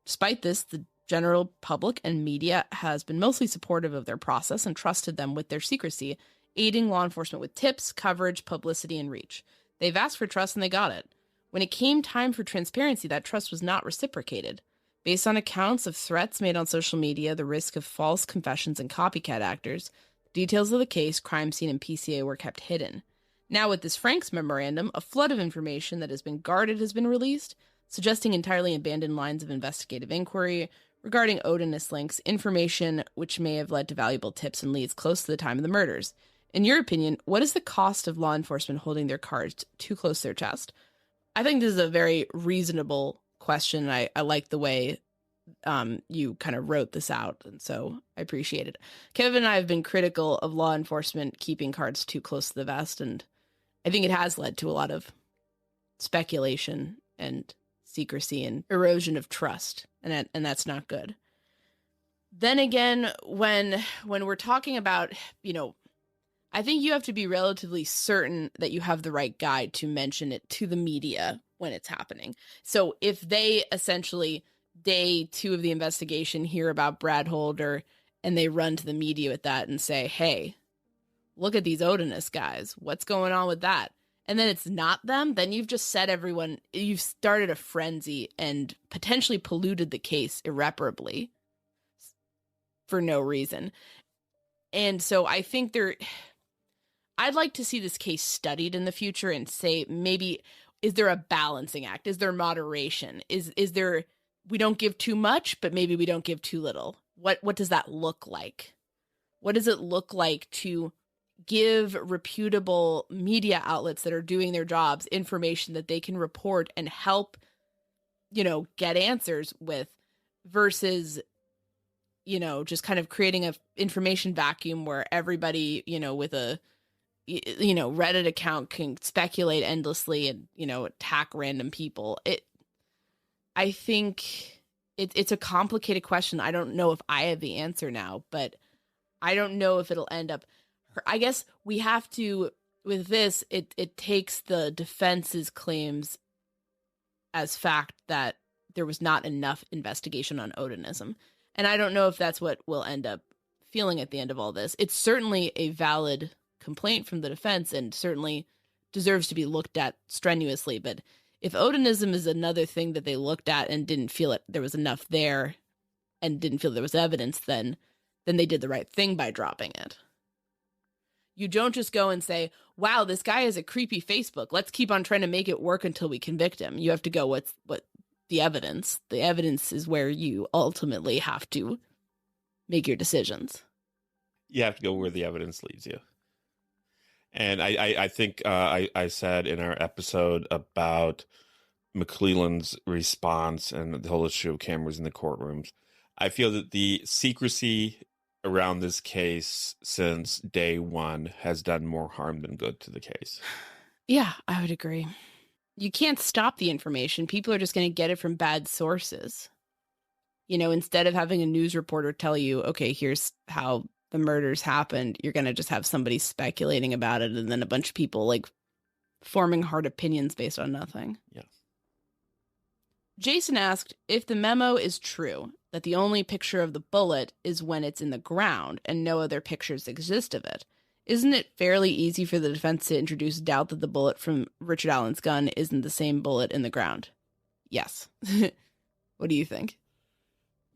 Despite this, the general public and media has been mostly supportive of their process and trusted them with their secrecy, aiding law enforcement with tips, coverage, publicity, and reach. They've asked for trust and they got it. When it came time for transparency, that trust was not reciprocated. Based on accounts of threats made on social media, the risk of false confessions and copycat actors, details of the case, crime scene, and PCA were kept hidden. Now with this Franks memorandum, a flood of information that has been guarded has been released, suggesting entirely abandoned lines of investigative inquiry regarding Odinist links, information which may have led to valuable tips and leads close to the time of the murders. In your opinion, what is the cost of law enforcement holding their cards too close to their chest? I think this is a very reasonable question. I like the way you kind of wrote this out, and so I appreciate it. Kevin and I have been critical of law enforcement keeping cards too close to the vest, and I think it has led to a lot of speculation and secrecy and erosion of trust, and that's not good. Then again, when we're talking about, I think you have to be relatively certain that you have the right guy to mention it to the media when it's happening. So if they essentially, day 2 of the investigation, hear about Brad Holder and they run to the media with that and say, hey, look at these Odinist guys. What's going on with that? And then it's not them, then you've just set everyone, you've started a frenzy and potentially polluted the case irreparably for no reason. And so I think I'd like to see this case studied in the future and say, maybe, is there a balancing act? Is there moderation? Is there, we don't give too much, but maybe we don't give too little? What does that look like? What does it look like to give reputable media outlets that are doing their jobs information that they can report and help, get answers with, versus, just kind of creating a information vacuum where everybody, with a Reddit account can speculate endlessly and, attack random people. I think it's a complicated question. I don't know if I have the answer now, but I don't know if it'll end up, I guess we have to, with this, it takes the defense's claims as fact that there was not enough investigation on Odinism. And I don't know if that's what we'll end up feeling at the end of all this. It's certainly a valid complaint from the defense and certainly deserves to be looked at strenuously. But if Odinism is another thing that they looked at and didn't feel it, there was enough there and didn't feel there was evidence, then they did the right thing by dropping it. You don't just go and say, wow, this guy has a creepy Facebook. Let's keep on trying to make it work until we convict him. You have to go, what the evidence? The evidence is where you ultimately have to make your decisions. You have to go where the evidence leads you. And I think I said in our episode about McClelland's response and the whole issue of cameras in the courtrooms, I feel that the secrecy around this case since day one has done more harm than good to the case. Yeah, I would agree. You can't stop the information. People are just going to get it from bad sources. Instead of having a news reporter tell you, okay, here's how the murders happened, you're going to just have somebody speculating about it, and then a bunch of people forming hard opinions based on nothing. Yeah. Jason asked if the memo is true, that the only picture of the bullet is when it's in the ground and no other pictures exist of it. Isn't it fairly easy for the defense to introduce doubt that the bullet from Richard Allen's gun isn't the same bullet in the ground? Yes. What do you think?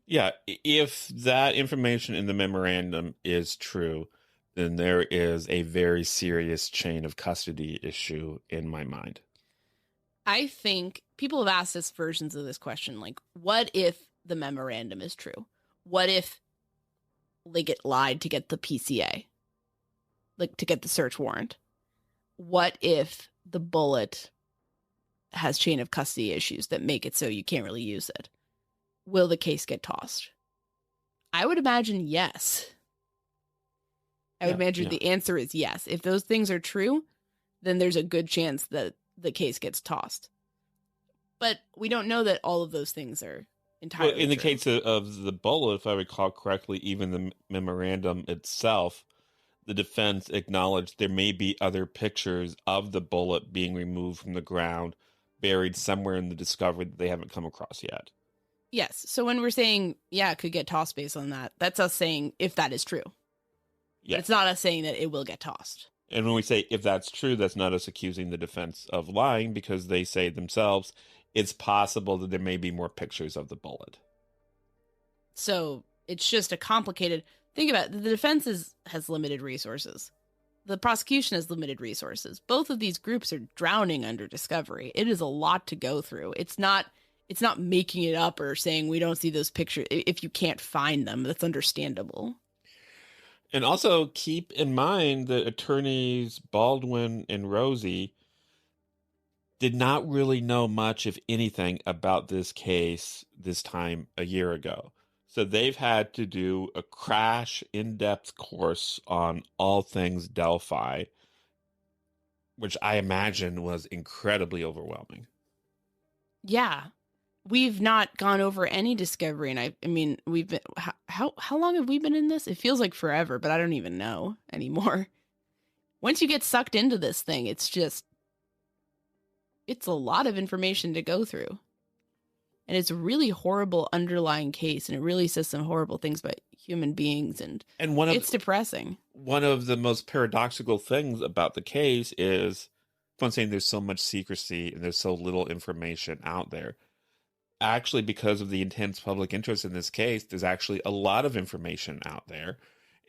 Yeah, if that information in the memorandum is true, then there is a very serious chain of custody issue in my mind. I think people have asked us versions of this question, like, what if the memorandum is true? What if Liggett lied to get the PCA? Like, to get the search warrant? What if the bullet has chain of custody issues that make it so you can't really use it? Will the case get tossed? I would imagine yes. I would imagine the answer is yes. If those things are true, then there's a good chance that the case gets tossed. But we don't know that all of those things are entirely Well, in the true. case of the bullet, if I recall correctly, even the memorandum itself, the defense acknowledged there may be other pictures of the bullet being removed from the ground, buried somewhere in the discovery that they haven't come across yet. Yes. So when we're saying, yeah, it could get tossed based on that, that's us saying if that is true. Yeah. But it's not us saying that it will get tossed. And when we say if that's true, that's not us accusing the defense of lying, because they say themselves it's possible that there may be more pictures of the bullet. So it's just a complicated... Think about it. The defense has limited resources. The prosecution has limited resources. Both of these groups are drowning under discovery. It is a lot to go through. It's not making it up or saying we don't see those pictures. If you can't find them, that's understandable. And also keep in mind that attorneys Baldwin and Rosie did not really know much, if anything, about this case this time a year ago. So they've had to do a crash in-depth course on all things Delphi, which I imagine was incredibly overwhelming. Yeah. We've not gone over any discovery, and I mean, we've been how long have we been in this? It feels like forever, but I don't even know anymore. Once you get sucked into this thing, it's a lot of information to go through. And it's a really horrible underlying case, and it really says some horrible things about human beings, and it's depressing. One of the most paradoxical things about the case is, I'm saying there's so much secrecy and there's so little information out there. Actually, because of the intense public interest in this case, there's actually a lot of information out there.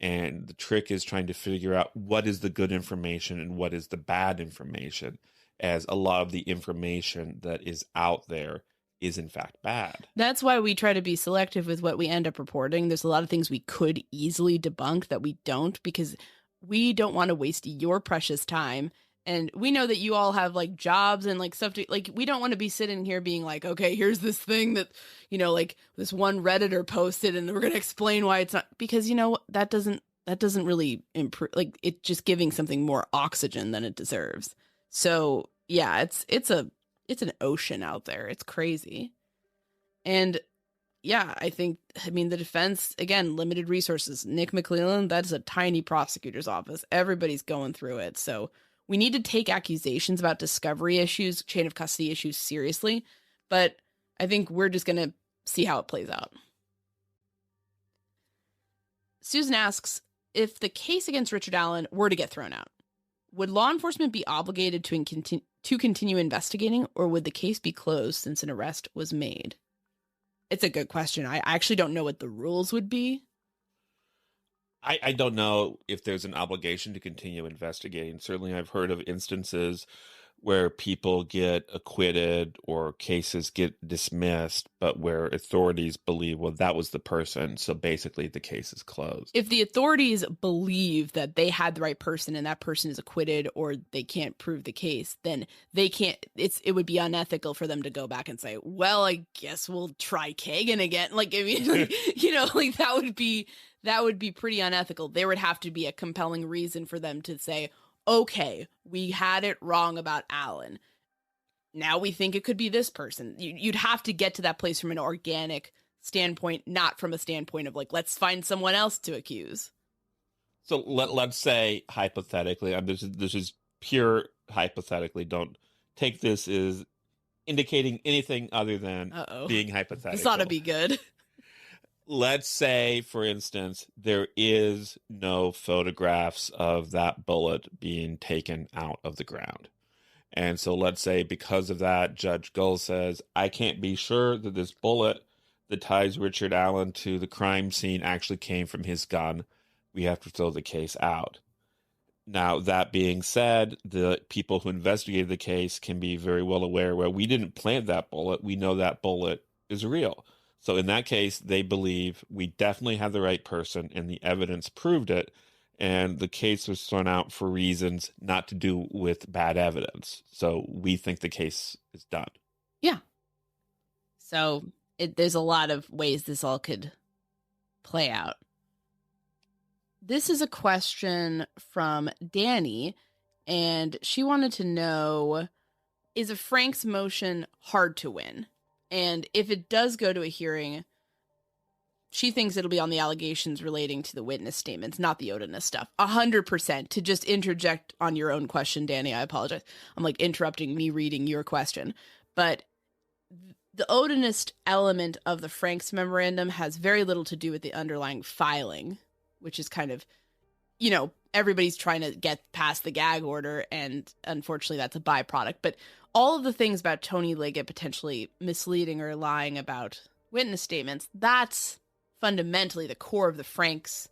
And the trick is trying to figure out what is the good information and what is the bad information, as a lot of the information that is out there is in fact bad. That's why we try to be selective with what we end up reporting. There's a lot of things we could easily debunk that we don't, because we don't want to waste your precious time. And we know that you all have like jobs and like stuff to, like, we don't want to be sitting here being like, okay, here's this thing that, like this one Redditor posted and we're going to explain why it's not, because that doesn't really improve, like, it's just giving something more oxygen than it deserves. So yeah, it's an ocean out there. It's crazy. And yeah, the defense, again, limited resources. Nick McClellan, that's a tiny prosecutor's office. Everybody's going through it. So we need to take accusations about discovery issues, chain of custody issues seriously. But I think we're just going to see how it plays out. Susan asks, if the case against Richard Allen were to get thrown out, would law enforcement be obligated to continue investigating, or would the case be closed since an arrest was made? It's a good question. I actually don't know what the rules would be. I don't know if there's an obligation to continue investigating. Certainly I've heard of instances where people get acquitted or cases get dismissed, but where authorities believe, well, that was the person, so basically the case is closed. If the authorities believe that they had the right person and that person is acquitted, or they can't prove the case, then they can't, it would be unethical for them to go back and say, well, I guess we'll try Kagan again. Like, I mean, like that would be pretty unethical. There would have to be a compelling reason for them to say, okay, we had it wrong about Allen. Now we think it could be this person. You'd have to get to that place from an organic standpoint, not from a standpoint of like, let's find someone else to accuse. So let's say hypothetically, this is pure hypothetically. Don't take this as indicating anything other than being hypothetical. This ought to be good. Let's say, for instance, there is no photographs of that bullet being taken out of the ground. And so let's say because of that, Judge Gull says, I can't be sure that this bullet that ties Richard Allen to the crime scene actually came from his gun. We have to throw the case out. Now, that being said, the people who investigated the case can be very well aware, well, we didn't plant that bullet. We know that bullet is real. So in that case, they believe we definitely have the right person and the evidence proved it. And the case was thrown out for reasons not to do with bad evidence. So we think the case is done. Yeah. So there's a lot of ways this all could play out. This is a question from Danny, and she wanted to know, is a Frank's motion hard to win? And if it does go to a hearing, she thinks it'll be on the allegations relating to the witness statements, not the odinous stuff. 100%. To just interject on your own question, Danny, I apologize. I'm like interrupting me reading your question. But the odinist element of the Frank's memorandum has very little to do with the underlying filing, which is kind of, you know, everybody's trying to get past the gag order, and unfortunately that's a byproduct. But all of the things about Tony Liggett potentially misleading or lying about witness statements, that's fundamentally the core of the Frank's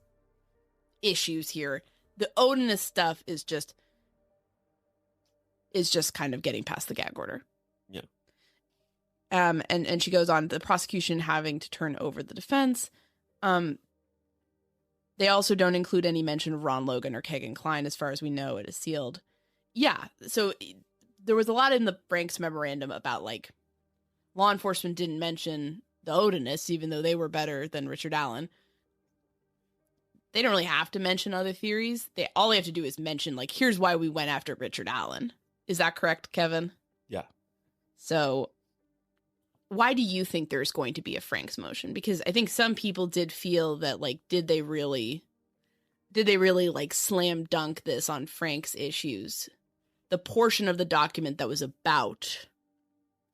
issues here. The odinist stuff is just kind of getting past the gag order. Yeah. And she goes on, the prosecution having to turn over the defense. They also don't include any mention of Ron Logan or Kegan Kline. As far as we know, it is sealed. Yeah, so there was a lot in the Frank's memorandum about, like, law enforcement didn't mention the Odinists, even though they were better than Richard Allen. They don't really have to mention other theories. All they have to do is mention, like, here's why we went after Richard Allen. Is that correct, Kevin? Yeah. So why do you think there's going to be a Frank's motion? Because I think some people did feel that, like, did they really like slam dunk this on Frank's issues? The portion of the document that was about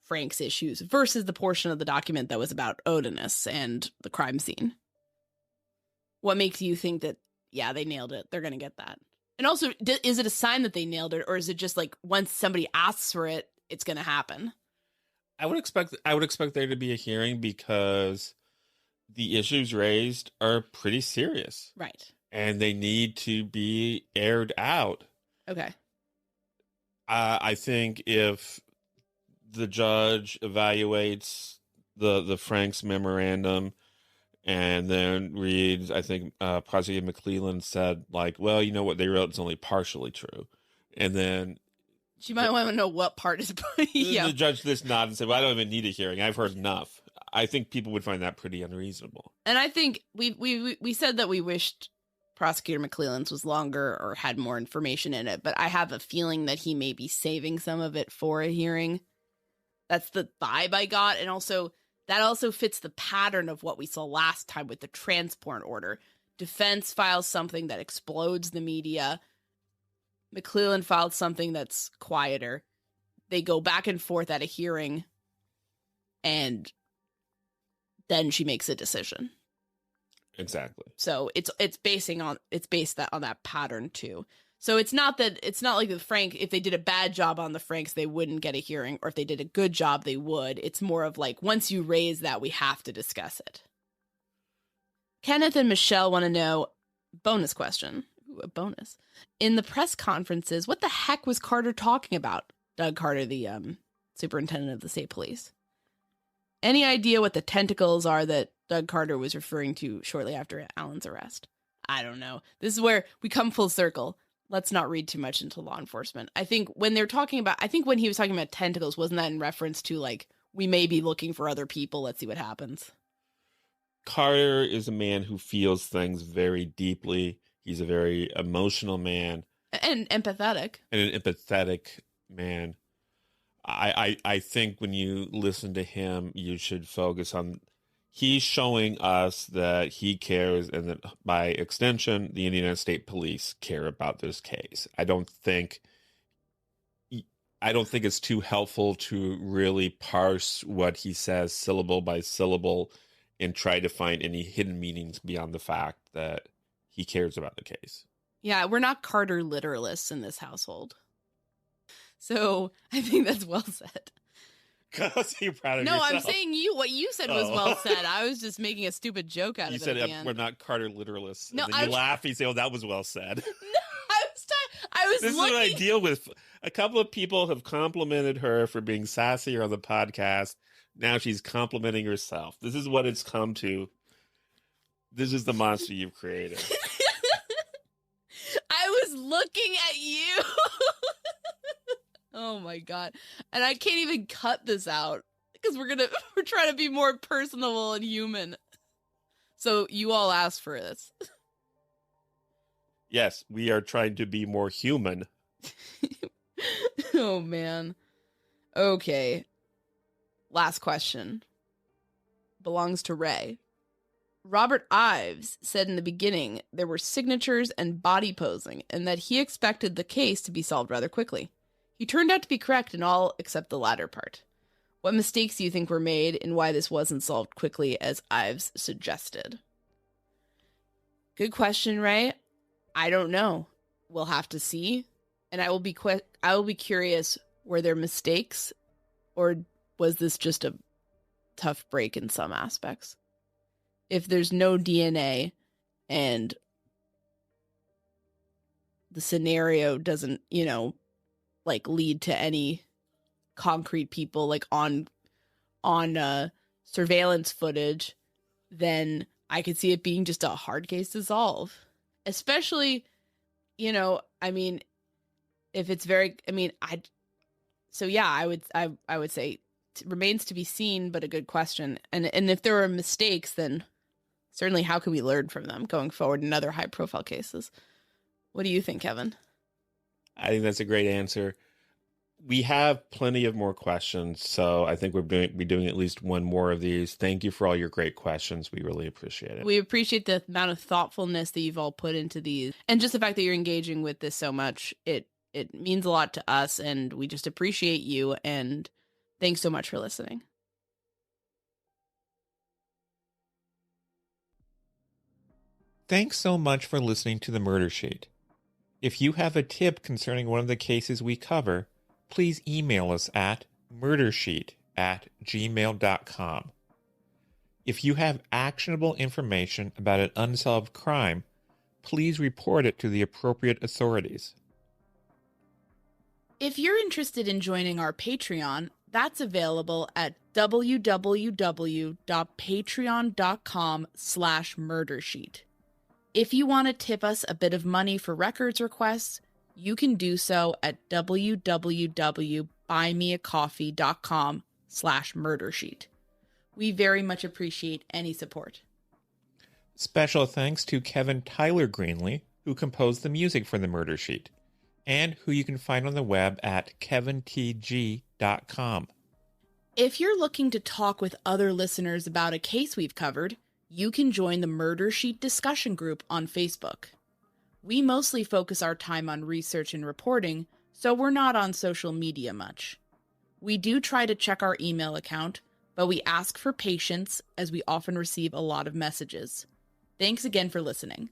Frank's issues versus the portion of the document that was about Odinus and the crime scene. What makes you think that, yeah, they nailed it, they're going to get that? And also, is it a sign that they nailed it, or is it just like once somebody asks for it, it's going to happen? I would expect there to be a hearing because the issues raised are pretty serious. Right. And they need to be aired out. Okay. I think if the judge evaluates the Frank's memorandum and then reads, I think Prosecutor McClellan said, like, well, you know what they wrote is only partially true. And then she might want to know what part is. Yeah. The judge just nodded and said, well, I don't even need a hearing. I've heard enough. I think people would find that pretty unreasonable. And I think we said that we wished Prosecutor McClellan's was longer or had more information in it, but I have a feeling that he may be saving some of it for a hearing. That's the vibe I got. And also, that also fits the pattern of what we saw last time with the transport order. Defense files something that explodes the media. McClellan filed something that's quieter. They go back and forth at a hearing, and then she makes a decision. Exactly. So it's based on that pattern too. So it's not like the Frank, if they did a bad job on the Franks, they wouldn't get a hearing, or if they did a good job, they would. It's more of like, once you raise that, we have to discuss it. Kenneth and Michelle want to know, bonus question. Ooh, a bonus. In the press conferences, what the heck was Carter talking about? Doug Carter, the superintendent of the state police. Any idea what the tentacles are that Doug Carter was referring to shortly after Allen's arrest? I don't know. This is where we come full circle. Let's not read too much into law enforcement. I think when he was talking about tentacles, wasn't that in reference to, like, we may be looking for other people, let's see what happens? Carter is a man who feels things very deeply. He's a very emotional man. And empathetic. And an empathetic man. I think when you listen to him, you should focus on, he's showing us that he cares, and that by extension, the Indiana State Police care about this case. I don't think I don't think it's too helpful to really parse what he says syllable by syllable and try to find any hidden meanings beyond the fact that he cares about the case. Yeah, we're not Carter literalists in this household. So I think that's well said. So you're proud of No, yourself. I'm saying what you said was well said. I was just making a stupid joke out You of it said at the end. we're not Carter literalists. No, And then you laugh and you say, oh, that was well said. I was This looking. is what I deal with. A couple of people have complimented her for being sassier on the podcast. Now she's complimenting herself. This is what it's come to. This is the monster you've created. I was looking at you. Oh my God. And I can't even cut this out because we're trying to be more personable and human. So you all asked for this. Yes, we are trying to be more human. Oh man. Okay. Last question. Belongs to Ray. Robert Ives said in the beginning there were signatures and body posing and that he expected the case to be solved rather quickly. He turned out to be correct in all except the latter part. What mistakes do you think were made and why this wasn't solved quickly as Ives suggested? Good question, Ray. I don't know. We'll have to see. And I will be curious, were there mistakes or was this just a tough break in some aspects? If there's no DNA and the scenario doesn't, lead to any concrete people like on surveillance footage, then I could see it being just a hard case to solve. Especially, if it's very, I would say it remains to be seen, but a good question. And if there are mistakes, then certainly how can we learn from them going forward in other high profile cases? What do you think, Kevin? I think that's a great answer. We have plenty of more questions, so I think we'll be doing at least one more of these. Thank you for all your great questions. We really appreciate it. We appreciate the amount of thoughtfulness that you've all put into these. And just the fact that you're engaging with this so much, it means a lot to us, and we just appreciate you, and thanks so much for listening. Thanks so much for listening to The Murder Sheet. If you have a tip concerning one of the cases we cover, please email us at murdersheet@gmail.com. If you have actionable information about an unsolved crime, please report it to the appropriate authorities. If you're interested in joining our Patreon, that's available at www.patreon.com/murdersheet. If you want to tip us a bit of money for records requests, you can do so at www.buymeacoffee.com/murdersheet. We very much appreciate any support. Special thanks to Kevin Tyler Greenlee, who composed the music for The Murder Sheet, and who you can find on the web at kevintg.com. If you're looking to talk with other listeners about a case we've covered, you can join the Murder Sheet discussion group on Facebook. We mostly focus our time on research and reporting, so we're not on social media much. We do try to check our email account, but we ask for patience as we often receive a lot of messages. Thanks again for listening.